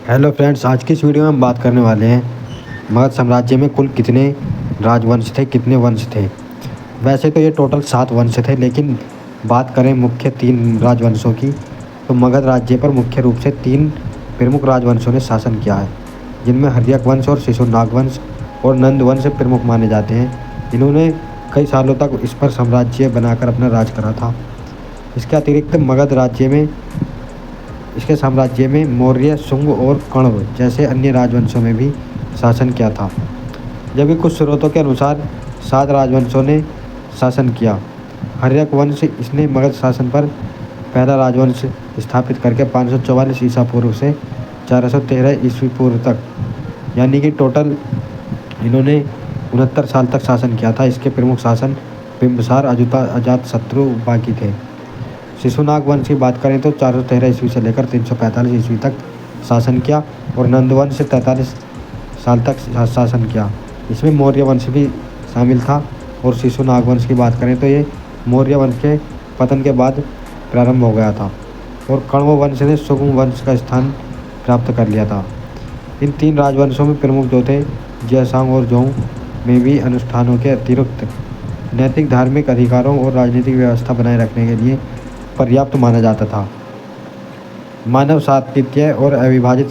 Hello friends, आज की इस वीडियो में हम बात करने वाले हैं मगध साम्राज्य में कुल कितने राजवंश थे, कितने वंश थे। वैसे तो ये टोटल 7 वंश थे, लेकिन बात करें मुख्य 3 राजवंशों की तो मगध राज्य पर मुख्य रूप से 3 प्रमुख राजवंशों ने शासन किया है, जिनमें हर्यक वंश और शिशुनाग वंश और नंद वंश प्रमुख माने जाते हैं। इन्होंने कई सालों तक इस पर साम्राज्य बनाकर अपना राज करा था। इसके अतिरिक्त मगध राज्य में इसके साम्राज्य में मौर्य, शुंग और कण्व जैसे अन्य राजवंशों में भी शासन किया था। जबकि कुछ स्रोतों के अनुसार 7 राजवंशों ने शासन किया। हर्यक वंश इसने मगध शासन पर पहला राजवंश स्थापित करके 544 ईसा पूर्व से 413 ईस्वी पूर्व तक, यानी कि टोटल इन्होंने 69 साल तक शासन किया था। इसके प्रमुख शासन बिंबिसार, अजातशत्रु बाकी थे। शिशुनाग वंश की बात करें तो 413 ईस्वी से लेकर 345 ईस्वी तक शासन किया और नंद वंश 43 साल तक शासन किया। इसमें मौर्य वंश भी शामिल था। और शिशुनाग वंश की बात करें तो ये मौर्य वंश के पतन के बाद प्रारंभ हो गया था और कण्व वंश ने शुंग वंश का स्थान प्राप्त कर लिया था। इन 3 राजवंशों में प्रमुख जो थे, जयसांग और जोंग में भी अनुष्ठानों के अतिरिक्त नैतिक, धार्मिक अधिकारों और राजनीतिक व्यवस्था बनाए रखने के लिए पर्याप्त माना जाता था। मानव सातत्य और अविभाजित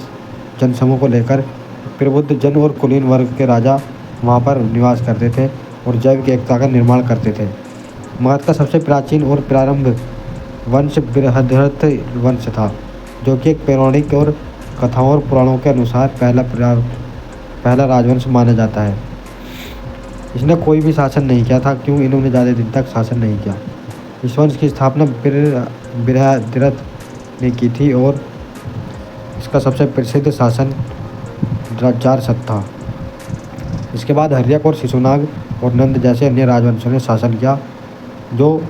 जनसमूह को लेकर प्रबुद्ध जन और कुलीन वर्ग के राजा वहाँ पर निवास करते थे और जैविक एकता का निर्माण करते थे। मगध का सबसे प्राचीन और प्रारंभ वंश बृहद्रथ वंश था, जो कि एक पौराणिक और कथाओं और पुराणों के अनुसार पहला राजवंश माना जाता है। इसने कोई भी शासन नहीं किया था, क्यों इन्होंने ज़्यादा दिन तक शासन नहीं किया। इस वंश की स्थापना बृहद्रथ ने की थी और इसका सबसे प्रसिद्ध शासन जारशक था। इसके बाद हर्यक और शिशुनाग और नंद जैसे अन्य राजवंशों ने शासन किया, जो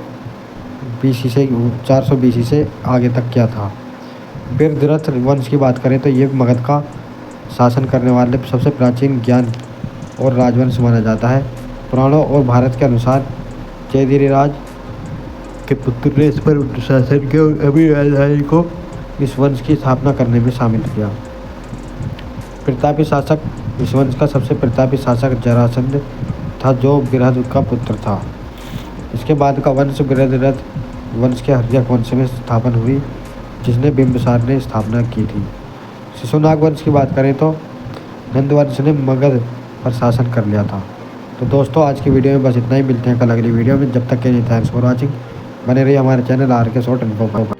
BC से 400 BC से आगे तक किया था। बृहद्रथ वंश की बात करें तो ये मगध का शासन करने वाले सबसे प्राचीन ज्ञान और राजवंश माना जाता है। पुराणों और भारत के अनुसार चेदिराज के पुत्र ने इस पर शासन किया और अभी राजधानी को इस वंश की स्थापना करने में शामिल किया। प्रतापी शासक इस वंश का सबसे प्रतापी शासक जरासंध था, जो बृहद का पुत्र था। इसके बाद का वंश बृहद्रथ वंश के हर्यक वंश में स्थापन हुई, जिसने बिंबिसार ने स्थापना की थी। शिशुनाग वंश की बात करें तो नंद वंश ने मगध पर शासन कर लिया था। तो दोस्तों, आज की वीडियो में बस इतना ही। मिलते हैं कल अगली वीडियो में। जब तक के लिए थैंक्स फॉर वॉचिंग। बने रहिए हमारे चैनल RK शॉर्ट इन्फो पर।